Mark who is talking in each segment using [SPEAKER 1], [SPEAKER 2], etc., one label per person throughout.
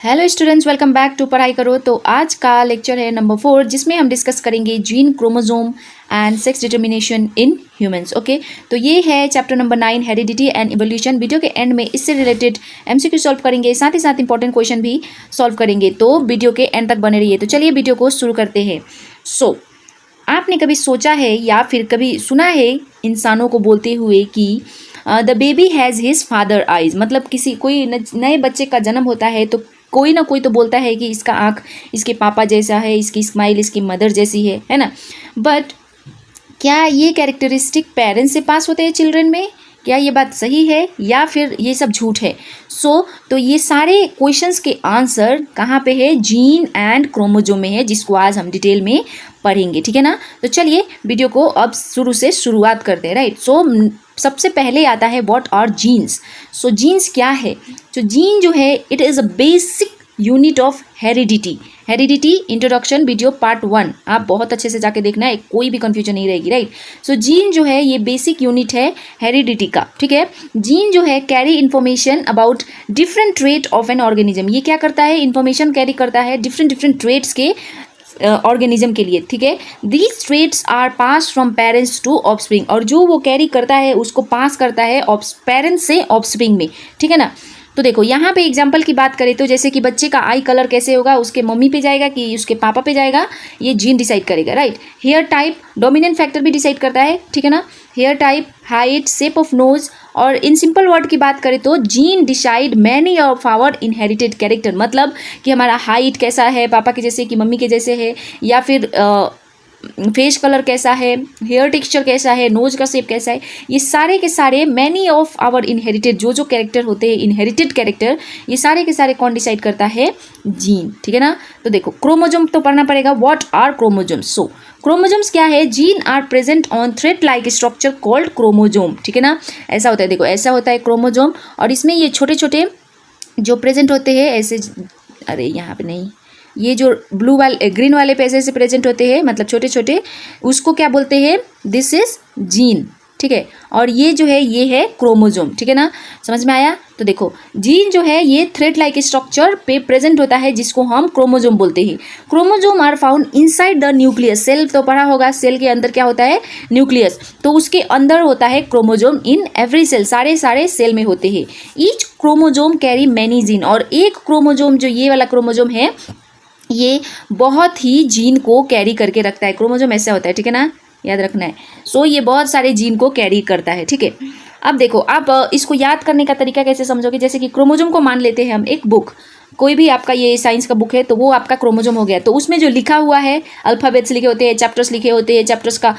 [SPEAKER 1] Hello students, welcome back to Padhai Karo. तो आज का लेक्चर है नंबर 4, जिसमें हम डिस्कस करेंगे gene, chromosome and sex determination in humans. Okay, तो ये है chapter number 9, heredity and evolution. Video के एंड में इससे रिलेटेड एमसीक्यू सॉल्व करेंगे, साथ ही साथ इंपॉर्टेंट क्वेश्चन भी सॉल्व करेंगे। तो वीडियो के एंड तक बने रहिए। तो चलिए वीडियो को शुरू करते हैं। आपने कभी सोचा है या फिर कभी सुना है इंसानों को बोलते हुए कि the baby has his father eyes, मतलब कोई नए बच्चे का जन्म होता है तो कोई ना कोई तो बोलता है कि इसका आँख इसके पापा जैसा है, इसकी स्माइल इसकी मदर जैसी है ना। बट क्या ये कैरेक्टरिस्टिक पेरेंट्स से पास होते हैं चिल्ड्रन में? क्या ये बात सही है या फिर ये सब झूठ है? तो ये सारे क्वेश्चंस के आंसर कहाँ पे है? जीन एंड क्रोमोसोम में है, जिसको आज हम डिटेल में पढ़ेंगे, ठीक है ना। तो चलिए वीडियो को अब शुरू से शुरुआत करते हैं, राइट। सबसे पहले आता है व्हाट आर जीन्स। जीन्स क्या है? जीन जो है it is a basic unit of heredity introduction video part 1 आप बहुत अच्छे से जाके देखना है, कोई भी कंफ्यूजन नहीं रहेगी, राइट। जीन जो है ये बेसिक यूनिट है हेरिडिटी का, ठीक है। जीन जो है carry information about different trait of an organism. ये क्या करता है? इन्फॉर्मेशन कैरी करता है डिफरेंट ट्रेट्स के ऑर्गेनिज्म के लिए, ठीक है। These traits are pass from parents to offspring, और जो वो कैरी करता है उसको पास करता है पेरेंट्स से ऑफस्प्रिंग में, ठीक है ना। तो देखो यहाँ पे एग्जाम्पल की बात करें तो जैसे कि बच्चे का आई कलर कैसे होगा, उसके मम्मी पे जाएगा कि उसके पापा पे जाएगा, ये जीन डिसाइड करेगा, right. Hair type dominant factor भी डिसाइड करता है, ठीक है ना। Hair type, height, shape of nose, और इन सिंपल वर्ड की बात करें तो gene decide many of our inherited character, मतलब कि हमारा हाइट कैसा है, पापा के जैसे कि मम्मी के जैसे है, या फिर फेस कलर कैसा है, हेयर टेक्सचर कैसा है, नोज का शेप कैसा है, ये सारे के सारे मैनी ऑफ आवर इनहेरिटेड जो कैरेक्टर होते हैं इनहेरिटेड कैरेक्टर, ये सारे के सारे कौन डिसाइड करता है? जीन, ठीक है ना। तो देखो क्रोमोसोम तो पढ़ना पड़ेगा। What are chromosomes? क्रोमोसोम्स क्या है? Gene are present on thread like structure called chromosome, ठीक है ना। ऐसा होता है, देखो ऐसा होता है क्रोमोसोम, और इसमें ये छोटे छोटे जो प्रेजेंट होते हैं ऐसे, अरे यहाँ पे नहीं, ये जो ब्लू वाले ग्रीन वाले पे ऐसे प्रेजेंट होते हैं, मतलब छोटे छोटे, उसको क्या बोलते हैं? दिस इज जीन, ठीक है। और ये जो है ये है क्रोमोसोम, ठीक है ना। समझ में आया? तो देखो जीन जो है ये थ्रेड लाइक स्ट्रक्चर पे प्रेजेंट होता है, जिसको हम क्रोमोसोम बोलते हैं। Chromosome are found inside the nucleus. Cell तो पढ़ा होगा, सेल के अंदर क्या होता है? न्यूक्लियस। तो उसके अंदर होता है क्रोमोसोम इन एवरी सेल, सारे सेल में होते हैं। Each chromosome carry many gene, और एक क्रोमोसोम जो ये वाला क्रोमोसोम है ये बहुत ही जीन को कैरी करके रखता है। क्रोमोसोम ऐसा होता है, ठीक है ना, याद रखना है। ये बहुत सारे जीन को कैरी करता है, ठीक है। अब देखो आप इसको याद करने का तरीका कैसे समझोगे? जैसे कि क्रोमोसोम को मान लेते हैं हम एक बुक, कोई भी आपका ये साइंस का बुक है तो वो आपका क्रोमोसोम हो गया। तो उसमें जो लिखा हुआ है, अल्फ़ाबेट्स लिखे होते हैं, चैप्टर्स लिखे होते हैं, चैप्टर्स का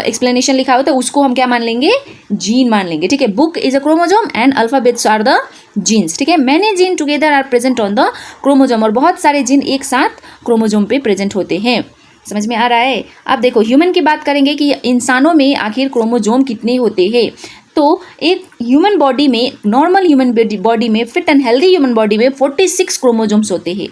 [SPEAKER 1] एक्सप्लेनेशन लिखा होता है, उसको हम क्या मान लेंगे? जीन मान लेंगे, ठीक है। Book is a chromosome and alphabets are the genes, ठीक है। Many gene together are present on the chromosome, और बहुत सारे जीन एक साथ क्रोमोसोम पे प्रेजेंट होते हैं। समझ में आ रहा है? अब देखो ह्यूमन की बात करेंगे कि इंसानों में आखिर क्रोमोसोम कितने होते हैं। तो एक ह्यूमन बॉडी में, नॉर्मल ह्यूमन बॉडी में, fit and healthy human body में 46 क्रोमोसोम्स होते हैं,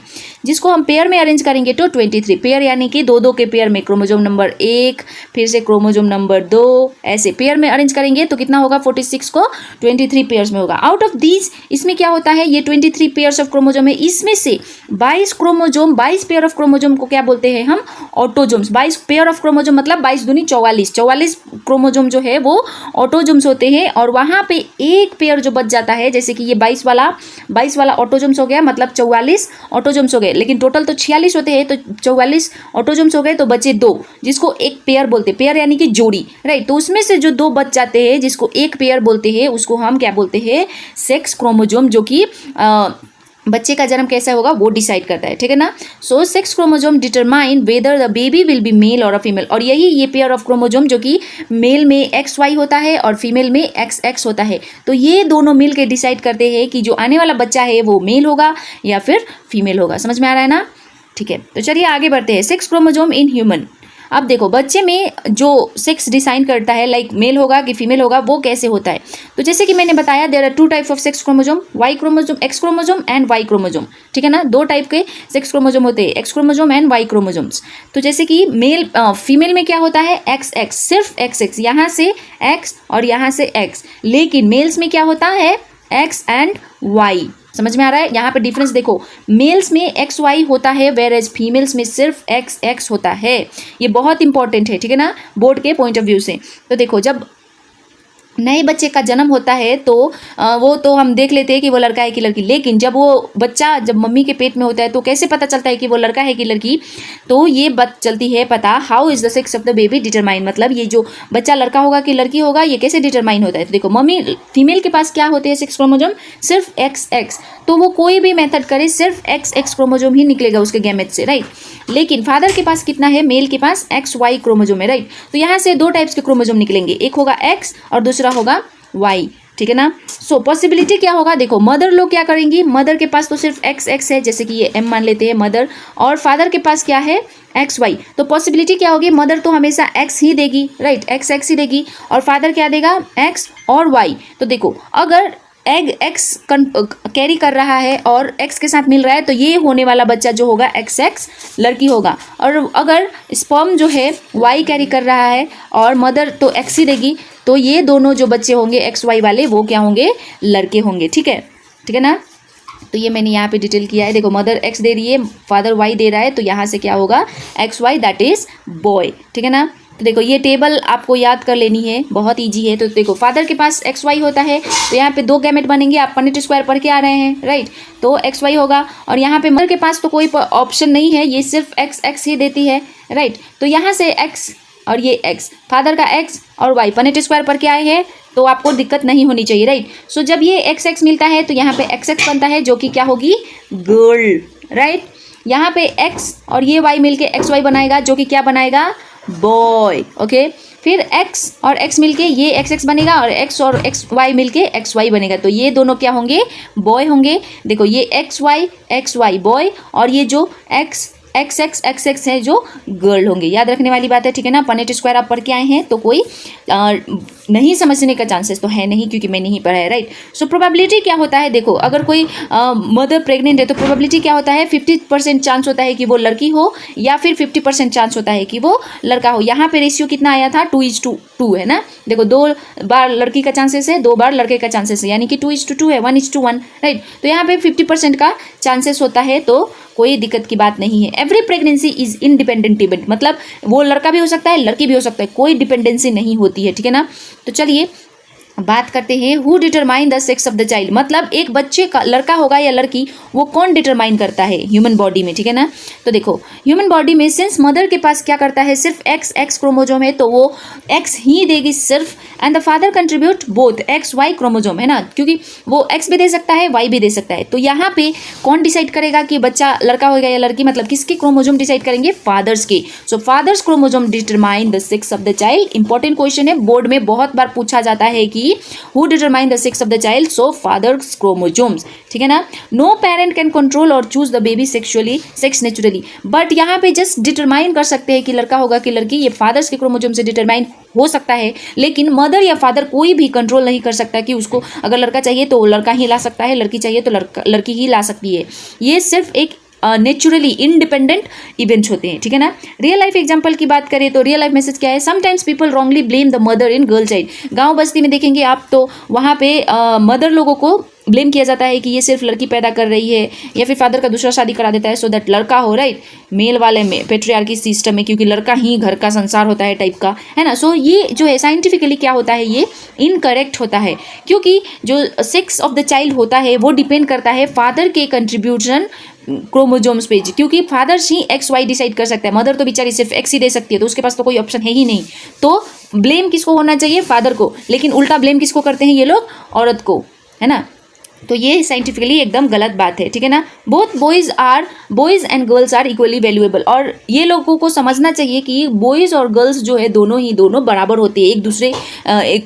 [SPEAKER 1] जिसको हम पेयर में अरेंज करेंगे तो 23 पेयर, यानी कि दो के पेयर में क्रोमोसोम नंबर 1, फिर से क्रोमोसोम नंबर 2, ऐसे पेयर में अरेंज करेंगे तो कितना होगा? 46 को 23 पेयर्स में होगा। आउट ऑफ दीज, इसमें क्या होता है? ये 23 पेयर्स ऑफ क्रोमोसोम है, इसमें से 22 पेयर ऑफ क्रोमोसोम को क्या बोलते हैं हम? ऑटोजोम्स। 22 पेयर ऑफ क्रोमोसोम मतलब 22 दूनी 44 क्रोमोसोम जो है वो ऑटोजोम्स होते हैं, और वहाँ पे एक पेयर जो बच जाता है, जैसे कि ये 22 वाला ऑटोजोम्स हो गया, मतलब 44 ऑटोजोम्स हो गए, लेकिन टोटल तो 46 होते हैं, तो 44 ऑटोजोम्स हो गए, तो बचे 2, जिसको एक पेयर बोलते हैं। पेयर यानी कि जोड़ी, राइट। तो उसमें से जो 2 बच जाते हैं, जिसको एक पेयर बोलते हैं, उसको हम क्या बोलते हैं? सेक्स क्रोमोसोम, जो कि बच्चे का जन्म कैसा होगा वो डिसाइड करता है, ठीक है ना। Sex chromosome determine whether the baby will be male और अ फीमेल, और यही ये पेयर ऑफ क्रोमोसोम जो कि मेल में XY होता है और फीमेल में XX होता है, तो ये दोनों मिल के डिसाइड करते हैं कि जो आने वाला बच्चा है वो मेल होगा या फिर फीमेल होगा। समझ में आ रहा है ना? ठीक है, तो चलिए आगे बढ़ते हैं। Sex chromosome in human. अब देखो बच्चे में जो सेक्स डिसाइड करता है, लाइक मेल होगा कि फीमेल होगा, वो कैसे होता है? तो जैसे कि मैंने बताया, there are 2 types of sex chromosome, Y chromosome, X chromosome and Y chromosome, ठीक है ना। 2 टाइप के सेक्स क्रोमोसोम होते हैं, X chromosome and Y chromosomes. तो जैसे कि फीमेल में क्या होता है? XX, सिर्फ XX, यहाँ से X और यहाँ से X, लेकिन मेल्स में क्या होता है? X एंड Y, समझ में आ रहा है? यहाँ पे डिफरेंस देखो, मेल्स में एक्स वाई होता है, वेयर एज फीमेल्स में सिर्फ एक्स एक्स होता है। ये बहुत इंपॉर्टेंट है, ठीक है ना, बोर्ड के पॉइंट ऑफ व्यू से। तो देखो, जब नए बच्चे का जन्म होता है तो वो तो हम देख लेते हैं कि वो लड़का है कि लड़की, लेकिन जब वो बच्चा जब मम्मी के पेट में होता है तो कैसे पता चलता है कि वो लड़का है कि लड़की? तो ये बात चलती है पता, how is the sex of the baby determine, मतलब ये जो बच्चा लड़का होगा कि लड़की होगा ये कैसे डिटरमाइन होता है। तो देखो, मम्मी फीमेल के पास क्या होते हैं सेक्स क्रोमोजोम? सिर्फ एक्स एक्स, तो वो कोई भी मेथड करे सिर्फ एक्स एक्स क्रोमोजोम ही निकलेगा उसके गैमेट से, राइट। लेकिन फादर के पास कितना है? मेल के पास एक्स वाई क्रोमोजोम है, राइट। तो यहाँ से दो टाइप्स के क्रोमोजोम निकलेंगे, एक होगा एक्स और दूसरा होगा वाई, ठीक है ना। सो पॉसिबिलिटी क्या होगा? देखो, मदर लोग क्या करेंगी, मदर के पास तो सिर्फ एक्स एक्स है, जैसे कि ये एम मान लेते हैं मदर, और फादर के पास क्या है? X Y. तो पॉसिबिलिटी क्या होगी? मदर तो हमेशा एक्स ही देगी, राइट, एक्स एक्स ही देगी, और फादर क्या देगा? एक्स और वाई। तो देखो, अगर एग एक्स कैरी कर रहा है और एक्स के साथ मिल रहा है तो ये होने वाला बच्चा जो होगा एक्स एक्स लड़की होगा, और अगर स्पर्म जो है वाई कैरी कर रहा है और मदर तो एक्स ही देगी, तो ये दोनों जो बच्चे होंगे एक्स वाई वाले वो क्या होंगे? लड़के होंगे, ठीक है ना। तो ये मैंने यहाँ पे डिटेल किया है। देखो, मदर एक्स दे रही है, फादर वाई दे रहा है, तो यहाँ से क्या होगा? X Y, that is boy, ठीक है ना। तो देखो, ये टेबल आपको याद कर लेनी है, बहुत ईजी है। तो देखो, फादर के पास एक्स वाई होता है तो यहाँ पे दो गैमेट बनेंगे, आप पनेट स्क्वायर पढ़ के आ रहे हैं, राइट। तो एक्स वाई होगा, और यहाँ पे मदर के पास तो कोई ऑप्शन नहीं है, ये सिर्फ एक्स एक्स ही देती है, राइट। तो यहाँ से एक्स और ये एक्स, फादर का एक्स और वाई पनेट स्क्वायर पढ़ के आए हैं, तो आपको दिक्कत नहीं होनी चाहिए, राइट। सो जब ये एक्स एक्स मिलता है तो यहाँ पे एक्स एक्स बनता है, जो कि क्या होगी? Girl, right. यहाँ पे एक्स और ये वाई मिलके एक्स वाई बनाएगा, जो कि क्या बनाएगा? Boy, okay. फिर एक्स और एक्स मिलके ये एक्स एक्स बनेगा, और एक्स वाई मिलके एक्स वाई बनेगा, तो ये दोनों क्या होंगे? बॉय होंगे। देखो, ये एक्स वाई बॉय, और ये जो एक्स एक्स है जो गर्ल होंगे। याद रखने वाली बात है, ठीक है ना। पनेट स्क्वायर आप पढ़ के आए हैं, तो कोई नहीं समझने का चांसेस तो है नहीं, क्योंकि मैंने ही पढ़ा है, राइट। सो प्रोबेबिलिटी क्या होता है? देखो, अगर कोई मदर प्रेग्नेंट है तो प्रोबेबिलिटी क्या होता है? 50% चांस होता है कि वो लड़की हो, या फिर 50% चांस होता है कि वो लड़का हो। यहाँ पे रेशियो कितना आया था? 2:2 है ना। देखो, 2 बार लड़की का चांसेस है, 2 बार लड़के का चांसेस है, यानी कि 2:2 है, 1:1, राइट। तो यहाँ पे 50% का चांसेस होता है, तो कोई दिक्कत की बात नहीं है। Every pregnancy is independent event, मतलब वो लड़का भी हो सकता है, लड़की भी हो सकता है, कोई डिपेंडेंसी नहीं होती है, ठीक है ना। तो चलिए बात करते हैं, who determine the sex of the child, मतलब एक बच्चे का लड़का होगा या लड़की, वो कौन डिटरमाइन करता है ह्यूमन बॉडी में, ठीक है ना। तो देखो, ह्यूमन बॉडी में सिंस मदर के पास क्या करता है? सिर्फ एक्स एक्स क्रोमोजोम है, तो वो एक्स ही देगी सिर्फ, and the father contribute both X Y chromosome, है ना, क्योंकि वो एक्स भी दे सकता है, वाई भी दे सकता है। तो यहाँ पे कौन डिसाइड करेगा कि बच्चा लड़का होगा या लड़की, मतलब किसके क्रोमोजोम डिसाइड करेंगे? फादर्स के। So fathers chromosome determine the sex of the child. Important question है, बोर्ड में बहुत बार पूछा जाता है कि who determine the sex of the child? So father's chromosomes, ठीक है ना। No parent can control or choose the baby sexually, sex naturally, but यहाँ पे just determine कर सकते हैं कि लड़का होगा कि लड़की, ये फादर्स के क्रोमोजोम से डिटरमाइन हो सकता है, लेकिन मदर या फादर कोई भी कंट्रोल नहीं कर सकता कि उसको अगर लड़का चाहिए तो लड़का ही ला सकता है, लड़की चाहिए तो लड़की ही ला सकती है। ये सिर्फ एक नेचुरली इंडिपेंडेंट इवेंट्स होते हैं, ठीक है ना। रियल लाइफ एग्जांपल की बात करें तो रियल लाइफ मैसेज क्या है? Sometimes people wrongly blame the mother in girl child. गांव बस्ती में देखेंगे आप तो वहाँ पे मदर लोगों को ब्लेम किया जाता है कि ये सिर्फ लड़की पैदा कर रही है, या फिर फादर का दूसरा शादी करा देता है सो दैट लड़का हो, राइट। मेल वाले में पेट्रियार्की सिस्टम में, क्योंकि लड़का ही घर का संसार होता है टाइप का, है ना। सो ये जो है साइंटिफिकली क्या होता है? ये इनकरेक्ट होता है, क्योंकि जो सेक्स ऑफ द चाइल्ड होता है वो डिपेंड करता है फादर के कंट्रीब्यूशन क्रोमोजोम्स पे, क्योंकि फादर्स ही एक्स वाई डिसाइड कर सकता है, मदर तो बेचारी सिर्फ एक्स ही दे सकती है, तो उसके पास तो कोई ऑप्शन है ही नहीं। तो ब्लेम किसको होना चाहिए? फादर को, लेकिन उल्टा ब्लेम किसको करते हैं ये लोग? औरत को, है ना। तो ये साइंटिफिकली एकदम गलत बात है, ठीक है ना। Both boys and girls are equally valuable, और ये लोगों को समझना चाहिए कि बॉयज़ और गर्ल्स जो है दोनों बराबर होते हैं, एक दूसरे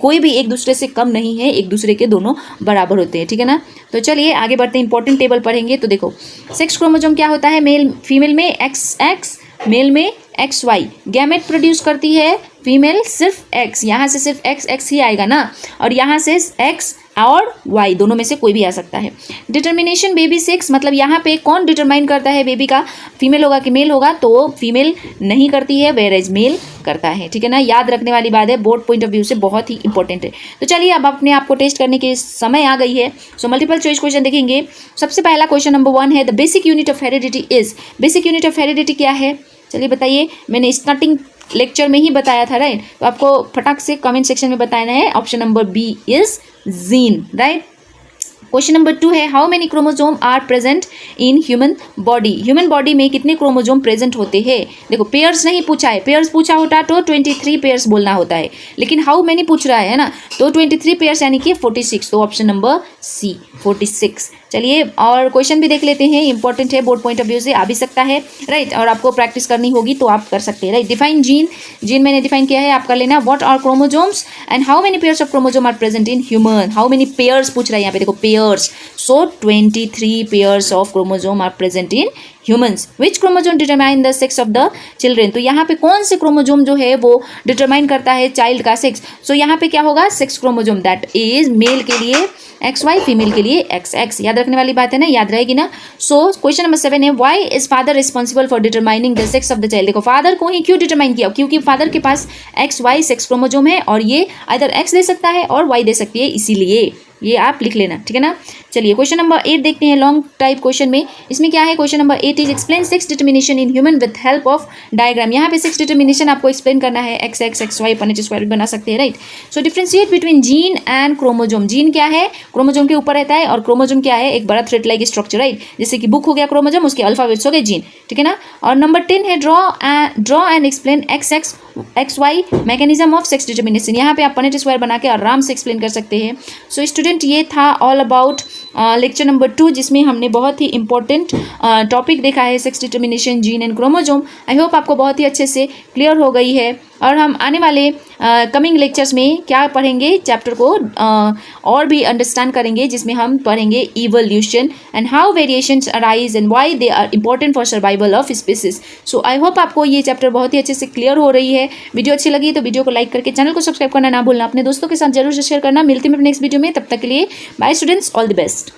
[SPEAKER 1] कोई भी एक दूसरे से कम नहीं है, एक दूसरे के दोनों बराबर होते हैं, ठीक है ना। तो चलिए आगे बढ़ते हैं, इंपॉर्टेंट टेबल पढ़ेंगे। तो देखो, सेक्स क्रोमोसोम क्या होता है? मेल फीमेल में एक्स एक्स, मेल में एक्स वाई। गैमेट प्रोड्यूस करती है फीमेल सिर्फ एक्स, यहाँ से सिर्फ एक्स एक्स ही आएगा ना, और यहाँ से एक्स और वाई, दोनों में से कोई भी आ सकता है। डिटर्मिनेशन बेबी सेक्स, मतलब यहाँ पे कौन डिटरमाइन करता है बेबी का, फीमेल होगा कि मेल होगा, तो फीमेल नहीं करती है, वेयर एज मेल करता है, ठीक है ना। याद रखने वाली बात है, बोर्ड पॉइंट ऑफ व्यू से बहुत ही इंपॉर्टेंट है। तो चलिए अब अपने आप को टेस्ट करने के समय आ गई है। सो मल्टीपल चॉइस क्वेश्चन देखेंगे। सबसे पहला क्वेश्चन नंबर 1 है, the basic unit of heredity is. Basic unit of heredity क्या है, चलिए बताइए। मैंने स्टार्टिंग लेक्चर में ही बताया था, राइट। तो आपको फटाक से कमेंट सेक्शन में बताना है। Option number B is gene, right. Question number 2 है, how many chromosome are present in human body. Human body में कितने क्रोमोजोम प्रेजेंट होते हैं। देखो पेयर्स नहीं पूछा है, पेयर्स पूछा होता तो 23 पेयर्स बोलना होता है, लेकिन हाउ मेनी पूछ रहा है ना, तो 23 पेयर्स यानी कि 46, तो ऑप्शन नंबर सी 46। चलिए और क्वेश्चन भी देख लेते हैं, इंपॉर्टेंट है, बोर्ड पॉइंट ऑफ व्यू से आ भी सकता है, राइट। और आपको प्रैक्टिस करनी होगी तो आप कर सकते हैं, राइट। डिफाइन जीन, जीन मैंने डिफाइन किया है, आप कर लेना। What are chromosomes and how many pairs of chromosome are present in human. How many pairs पूछ रहा है यहाँ पे, देखो pairs, so 23 pairs of chromosome are present in humans. Which chromosome determine the sex of the children. तो यहाँ पे कौन से क्रोमोजोम जो है वो डिटरमाइन करता है चाइल्ड का सेक्स। सो यहाँ पे क्या होगा, sex chromosome, that is male के लिए XY, फीमेल के लिए XX। याद रखने वाली बात है ना, याद रहेगी ना। सो क्वेश्चन नंबर 7 है, why is father responsible for determining the sex of the child. देखो फादर को ही क्यों डिटरमाइन किया, क्योंकि फादर के पास XY सेक्स क्रोमोजोम है और ये आइदर X दे सकता है और Y दे सकती है, इसीलिए ये आप लिख लेना, ठीक है ना। चलिए क्वेश्चन नंबर 8 देखते हैं, लॉन्ग टाइप क्वेश्चन में। इसमें क्या है, question number 8 is explain sex determination in human with help of diagram. यहाँ पे सेक्स डिटर्मिनेशन आपको एक्सप्लेन करना है, XX XY अपन स्क्वायर बना सकते हैं, right. So differentiate between gene and chromosome. Gene क्या है, क्रोमोजोम के ऊपर रहता है, और क्रोमोजोम क्या है, एक बड़ा थ्रेड लाइक स्ट्रक्चर, राइट। जैसे कि बुक हो गया क्रोमोजोम, उसके अल्फाबेट्स हो गए जीन, ठीक है ना। और नंबर 10 है, draw and explain XX XY mechanism of sex determination. यहाँ पे आप पनेट स्क्वायर बना के आराम से एक्सप्लेन कर सकते हैं। सो स्टूडेंट ये था ऑल अबाउट लेक्चर नंबर 2, जिसमें हमने बहुत ही इंपॉर्टेंट टॉपिक देखा है, sex determination, gene and chromosome. I hope आपको बहुत ही अच्छे से क्लियर हो गई है। और हम आने वाले कमिंग लेक्चर्स में क्या पढ़ेंगे, चैप्टर को और भी अंडरस्टैंड करेंगे, जिसमें हम पढ़ेंगे evolution and how variations arise and why they are important for survival of species. So I hope आपको ये चैप्टर बहुत ही अच्छे से क्लियर हो रही है। वीडियो अच्छी लगी तो वीडियो को लाइक करके चैनल को सब्सक्राइब करना ना भूलना, अपने दोस्तों के साथ जरूर शेयर करना। मिलते हैं नेक्स्ट वीडियो में, तब तक के लिए bye students, all the best.